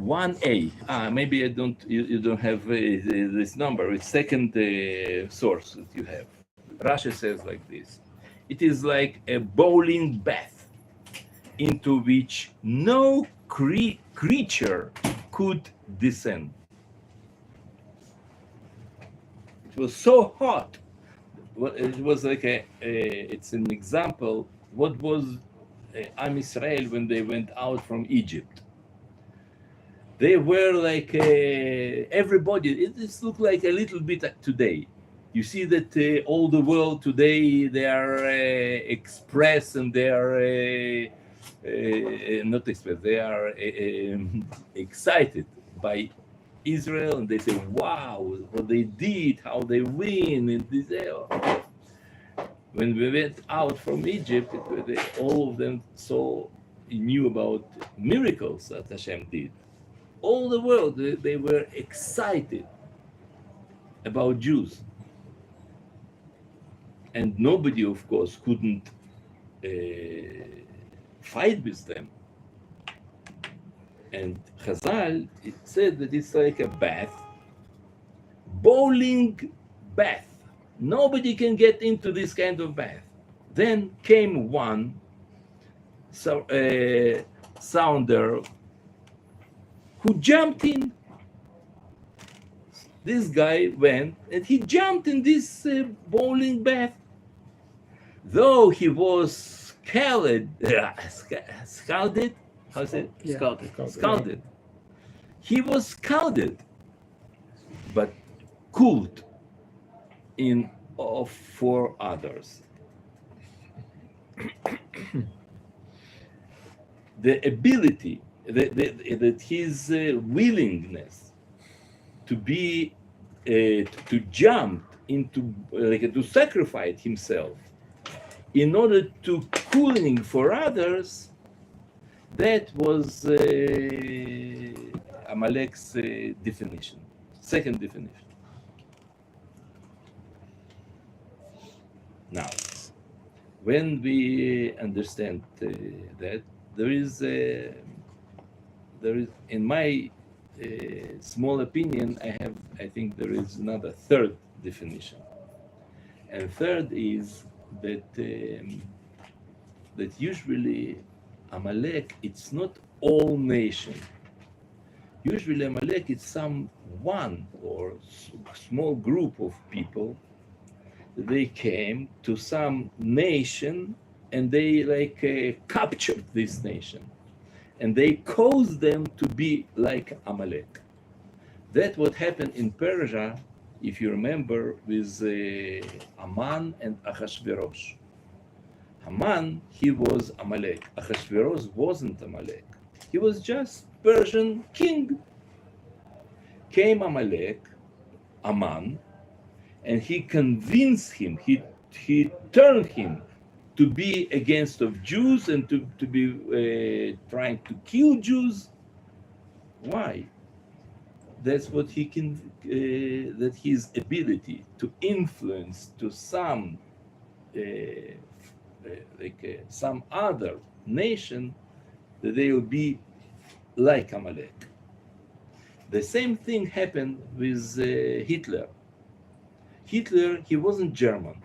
1A. Maybe I don't. You don't have this number. It's second source that you have. Rashi says like this: it is like a bowling bath into which no creature could descend. It was so hot. It was like it's an example. What was Am Israel when they went out from Egypt? They were like everybody. It looked like a little bit today. You see that all the world today they are expressed and they are not expressed. They are excited by Israel and they say, "Wow, what they did, how they win!" And this, when we went out from Egypt, all of them saw, knew about miracles that Hashem did. All the world, they were excited about Jews. And nobody, of course, couldn't fight with them. And Chazal, it said that it's like a bath, bowling bath. Nobody can get into this kind of bath. Then came one sounder who jumped in. This guy went and he jumped in this bowling bath. Though he was scalded, how's it? Yeah. Scalded. He was scalded, but cooled in of for others. The ability, that his willingness to be, to jump into, to sacrifice himself in order to cooling for others, that was Amalek's definition, second definition. Now, when we understand that, there is, in my small opinion, I think there is another third definition, and third is that that usually Amalek, it's not all nation. Usually Amalek is some one or small group of people. They came to some nation and they captured this nation, and they caused them to be like Amalek. That's what happened in Persia, if you remember, with Haman and Ahasuerus. Haman, he was Amalek. Ahasuerus wasn't Amalek. He was just Persian king. Came Amalek, Haman, and he convinced him, he turned him to be against of Jews and to be trying to kill Jews. Why? That's what he can, that his ability to influence to some, some other nation, that they will be like Amalek. The same thing happened with Hitler. Hitler, he wasn't German.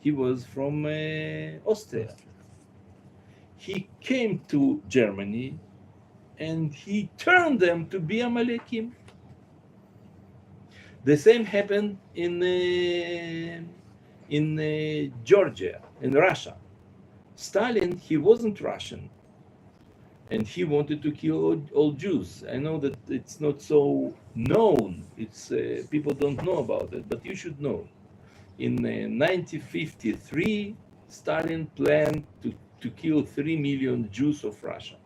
He was from Austria. He came to Germany and he turned them to be Amalekim. The same happened in Georgia, in Russia. Stalin, he wasn't Russian, and he wanted to kill all Jews. I know that it's not so known. It's people don't know about it, but you should know. In 1953, Stalin planned to kill 3 million Jews of Russia.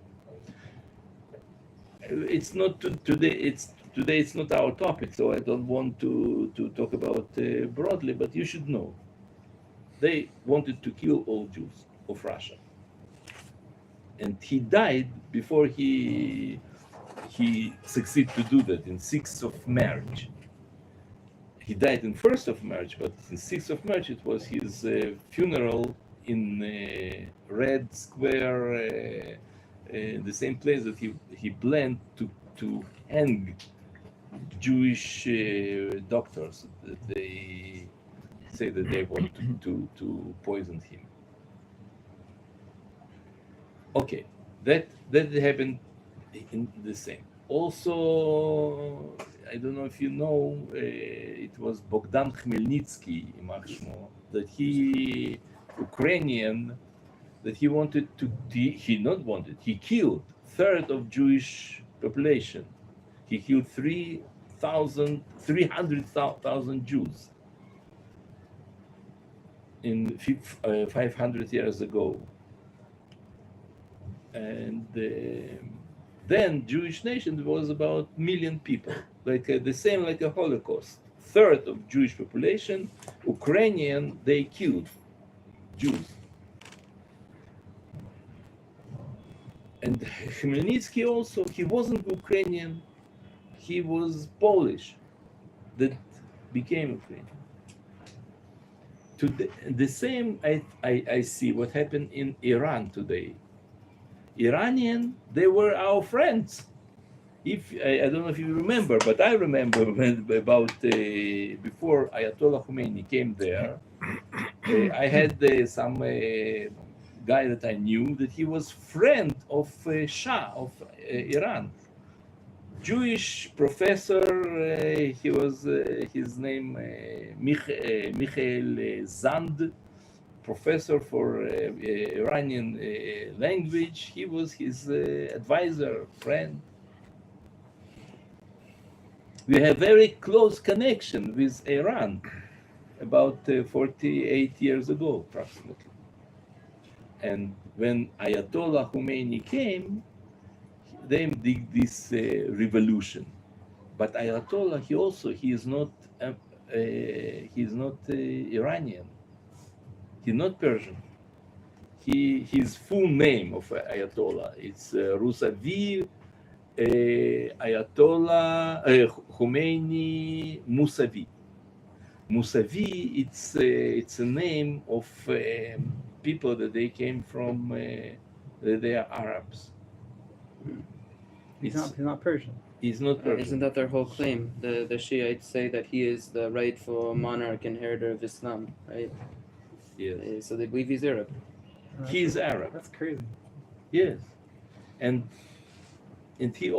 It's not today. Today it's not our topic, so I don't want to talk about broadly. But you should know, they wanted to kill all Jews of Russia, and he died before he succeeded to do that in 6th of March. He died in 1st of March, but in 6th of March it was his funeral in Red Square the same place that he planned to hang Jewish doctors. That they say that they want to poison him. Okay, that happened in the same. Also, I don't know if you know, it was Bogdan Khmelnytsky, יימח שמו, that he, Ukrainian, that he wanted to, he not wanted, he killed third of Jewish population. He killed 300,000 Jews in 500 years ago. And then Jewish nation was about 1 million people, like the same like a Holocaust. Third of Jewish population, Ukrainian, they killed Jews. And Khmelnytsky also, he wasn't Ukrainian, he was Polish that became Ukrainian. To the same, I see what happened in Iran today. Iranian, they were our friends. If I don't know if you remember, but I remember when about before Ayatollah Khomeini came there, I had some guy that I knew that he was friend of Shah of Iran, Jewish professor. He was his name Michael Zand, professor for Iranian language. He was his advisor, friend. We have very close connection with Iran about 48 years ago, approximately. And when Ayatollah Khomeini came, they did this revolution. But Ayatollah, he is not Iranian. He's not Persian. His full name of Ayatollah, it's Rusavi Ayatollah Khomeini Musavi. Musavi, it's a name of people that they came from. They are Arabs. He's not Persian. He's not Persian. Isn't that their whole claim? The Shiites say that he is the rightful monarch, inheritor of Islam, right? Yes. So they believe he's Arab. He's Arab. That's crazy. Yes, and he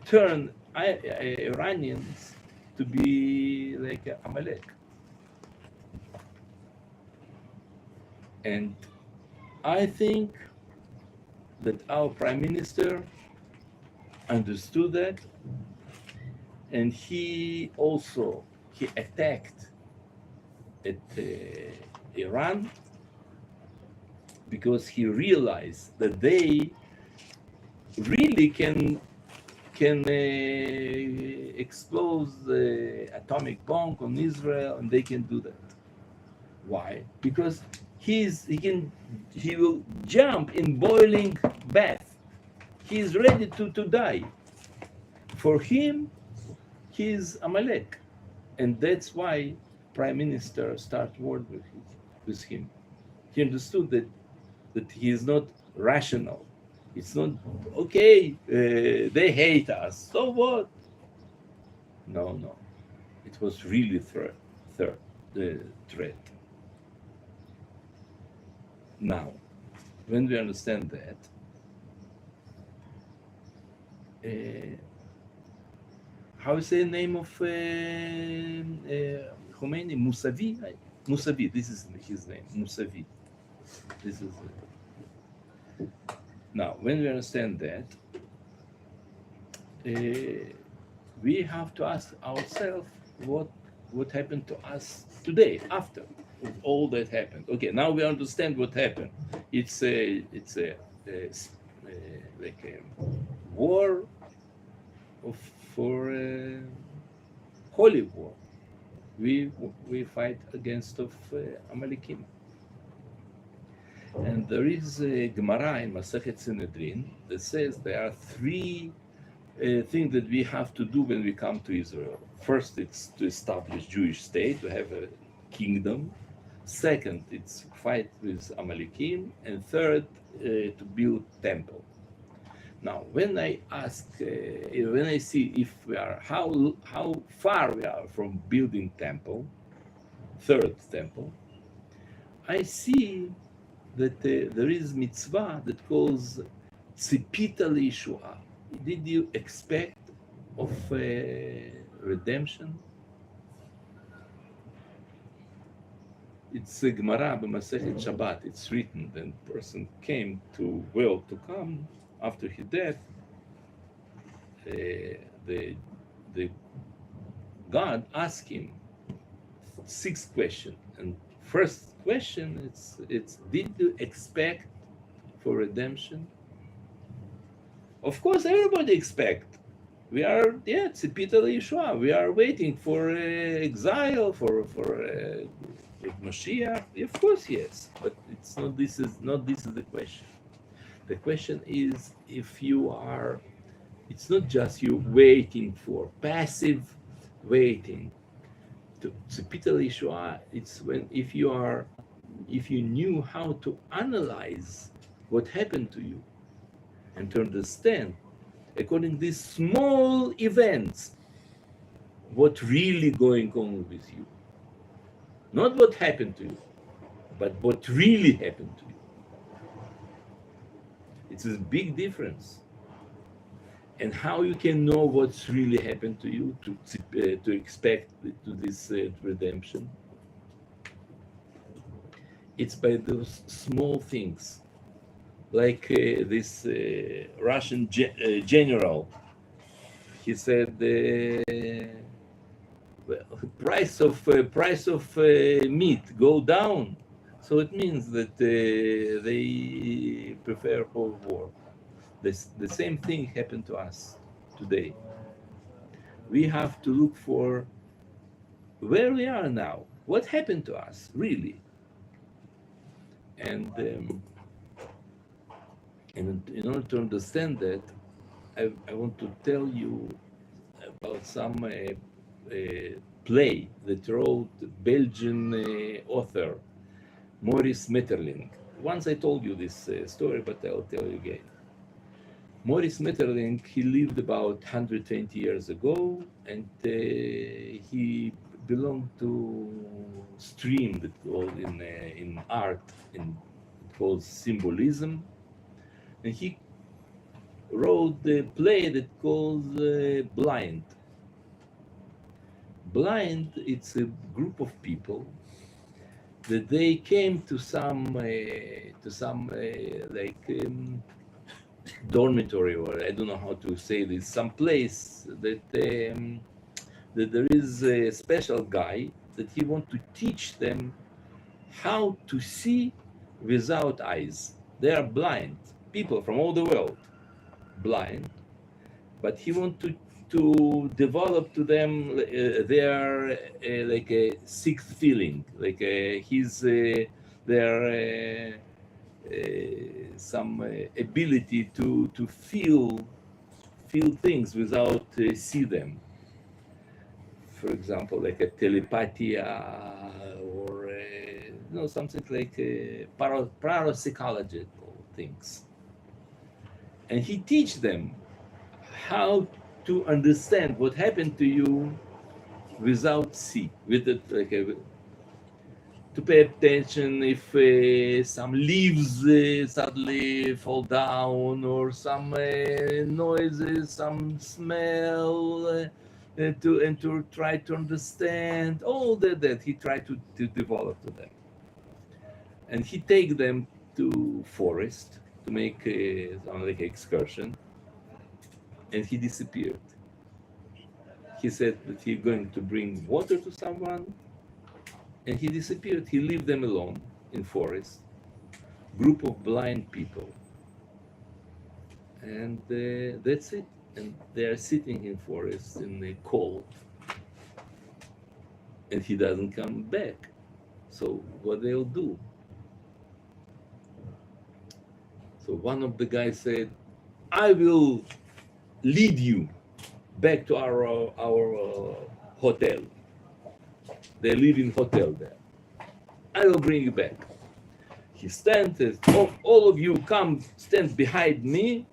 turned Iranians to be like Amalek. And I think that our prime minister understood that, and he attacked at Iran because he realized that they really can explode the atomic bomb on Israel, and they can do that. Why? Because he will jump in boiling bath. He is ready to die. For him, he is Amalek, and that's why Prime Minister started war with him. He understood that he is not rational. It's not okay. They hate us. So what? No. It was really threat. Now, when we understand that, how is the name of Khomeini? Musavi. Musavi. This is his name. Musavi. This is. Now, when we understand that, we have to ask ourselves what happened to us today after all that happened. Okay, now we understand what happened. It's like a war for holy war. We fight against Amalekim. And there is a Gemara in Masechet Sanhedrin that says there are three things that we have to do when we come to Israel. First, it's to establish Jewish state, to have a kingdom. Second, it's fight with Amalekim. And third, to build temple. Now, when I ask, when I see if we are how far we are from building temple, third temple, I see that there is mitzvah that calls tzipita liyeshua. Did you expect of redemption? It's a Gemara b'Masechet Shabbat. It's written that person came to will to come after his death. The God asked him 6 questions, and first question it's did you expect for redemption? Of course, everybody expect. We are tzipita liyeshua. We are waiting for exile for Mashiach. Of course, yes, but it's not. This is the question. The question is if you are. It's not just you waiting for passive waiting. To tzipita liyeshua, it's when if you knew how to analyze what happened to you and to understand according to these small events what really going on with you, not what happened to you, but what really happened to you. It's a big difference. And how you can know what's really happened to you to expect to this redemption? It's by those small things, like this Russian general. He said, well, price of meat go down, so it means that they prefer for war. The same thing happened to us today. We have to look for where we are now. What happened to us, really? And in order to understand that, I want to tell you about some play that wrote Belgian author Maurice Maeterlinck. Once I told you this story, but I'll tell you again. Maurice Maeterlinck, he lived about 120 years ago, and he belonged to stream that called in art, it called symbolism, and he wrote the play that called Blind. Blind, it's a group of people that they came to some dormitory, or I don't know how to say this, some place that there is a special guy that he wants to teach them how to see without eyes. They are blind, people from all the world, blind, but he wants to develop to them their like a sixth feeling, like their some ability to feel things without see them. For example, like a telepathy or something like parapsychological things. And he teach them how to understand what happened to you without see, with it, like to pay attention if some leaves suddenly fall down, or some noises, some smell, and to try to understand all that he tried to develop to them. And he take them to forest to make like excursion, and he disappeared. He said that he's going to bring water to someone, and he disappeared. He left them alone in forest, group of blind people, and that's it. And they are sitting in forest in the cold, and he doesn't come back. So what they'll do? So one of the guys said, "I will lead you back to our hotel. They live in hotel there. I will bring you back." He stands, all of you come stand behind me,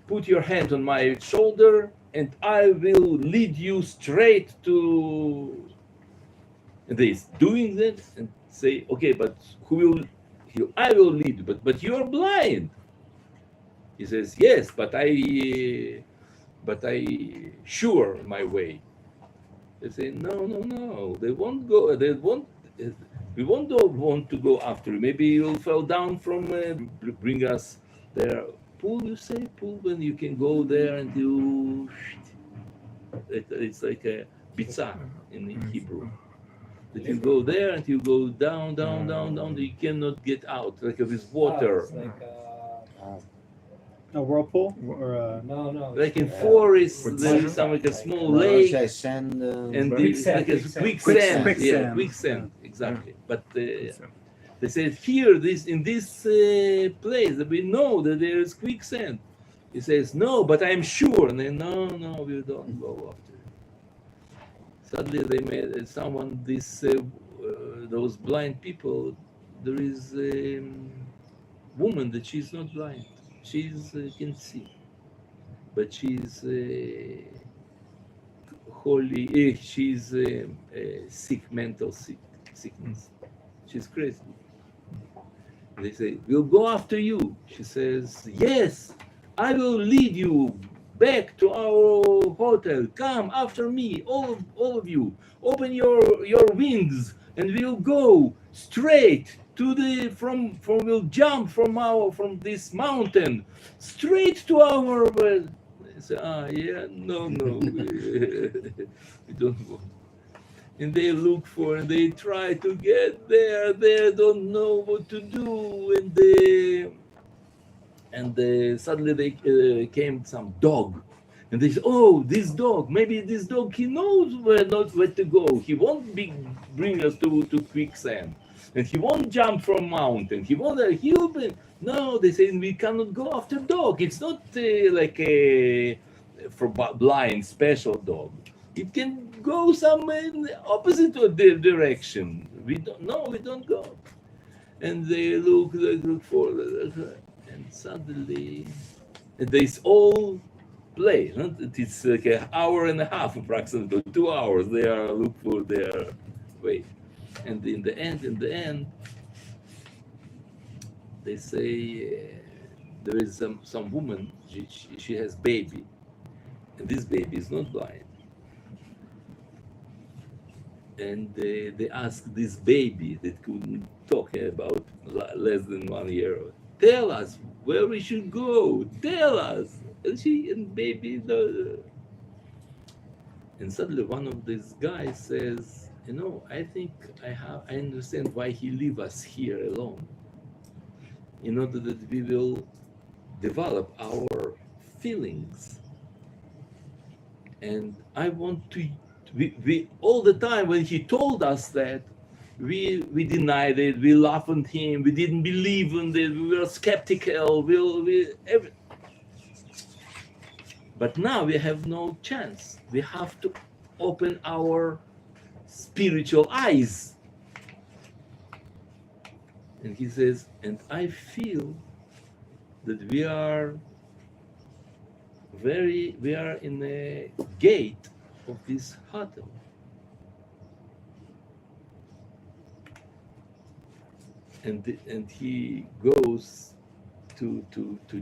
put your hand on my shoulder, and I will lead you straight to this. Doing that and say, okay, but who will? I will lead, but you are blind. He says, yes, but I sure my way. They say, no. They won't go. They won't. We won't want to go after you. Maybe you'll fall down from. Bring us there. Pull, you say, pull when you can go there and you. It's like a bitzah in Hebrew. That you go there and you go down. You cannot get out, like with water. It's like A whirlpool or a no. Like in it's, forests, it's there like- is some like a small No, lake, say sand. and it's like a Quicksand. quicksand. Yeah, quicksand, exactly. But they said here, in this place, that we know that there is quicksand. He says no, but I'm sure. And they no, we don't go after it. Suddenly they made someone those blind people. There is a woman that she's not blind. She's can see, but she's holy. She's sick, mental sickness. She's crazy. They say, we'll go after you. She says, yes, I will lead you back to our hotel. Come after me, all of you. Open your wings, and we'll go straight to we'll jump from this mountain straight to our. I say, yeah, no, we don't go. And they look and they try to get there. They don't know what to do, and suddenly they came some dog, and they said, "Oh, this dog! Maybe this dog he knows where to go. He won't bring us to quicksand, and he won't jump from mountain. He'll be." No, they say we cannot go after dog. It's not like a for blind special dog. It can go some in the opposite direction. We don't go. And they look for, and suddenly they all play. Huh? It's like an hour and a half, approximately 2 hours. They are look for their way, and in the end, they say there is some woman. She has baby, and this baby is not blind. And they asked this baby that couldn't talk about less than 1 year, tell us where we should go. Tell us. And baby, and suddenly one of these guys says, I think I understand why he leave us here alone. In order that we will develop our feelings. And I want to. We all the time when he told us that, we denied it, we laughed at him, we didn't believe in it, we were skeptical, but now we have no chance. We have to open our spiritual eyes. And he says, and I feel that we are in a gate of this hotel. And he goes to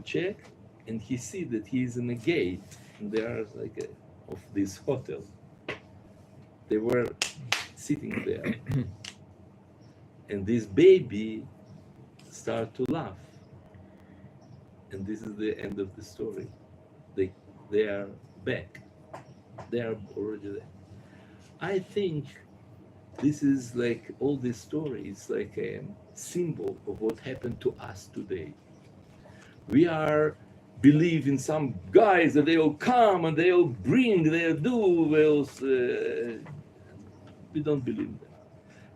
check, and he sees that he is in a gate, and there are of this hotel. They were sitting there, and this baby start to laugh, and this is the end of the story. They are back. They are already there. I think this is like all this story is like a symbol of what happened to us today. We are believe in some guys that they'll come and they'll bring, they'll do, we don't believe them.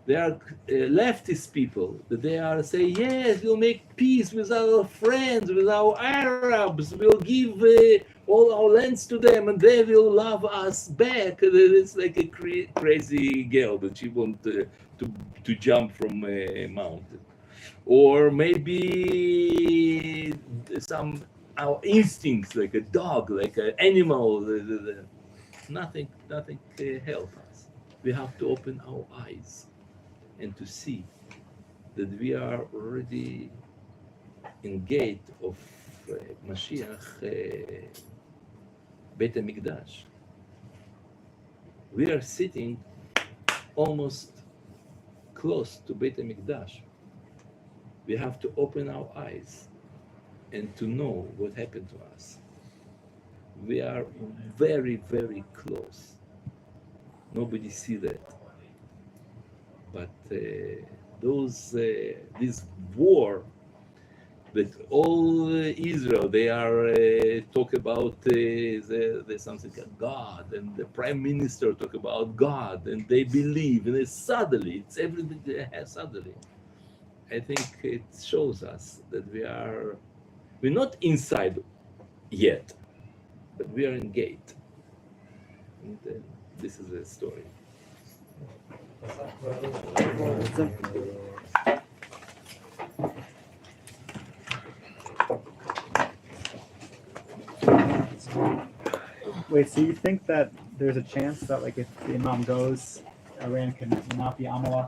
They are leftist people that they are say, yes, we'll make peace with our friends, with our Arabs, we'll give all our lands to them and they will love us back. It's like a crazy girl that she wants to jump from a mountain. Or maybe some our instincts, like a dog, like an animal. Nothing help us. We have to open our eyes and to see that we are already in gate of Mashiach, Beit HaMikdash. We are sitting almost close to Beit HaMikdash. We have to open our eyes and to know what happened to us. We are very, very close. Nobody see that. But this war that all Israel, they are talk about there's something like God, and the prime minister talk about God, and they believe, and suddenly it's everything suddenly. I think it shows us that we're not inside yet, but we are in gate. And this is the story. Wait, so you think that there's a chance that like if the imam goes, Iran can not be Amalek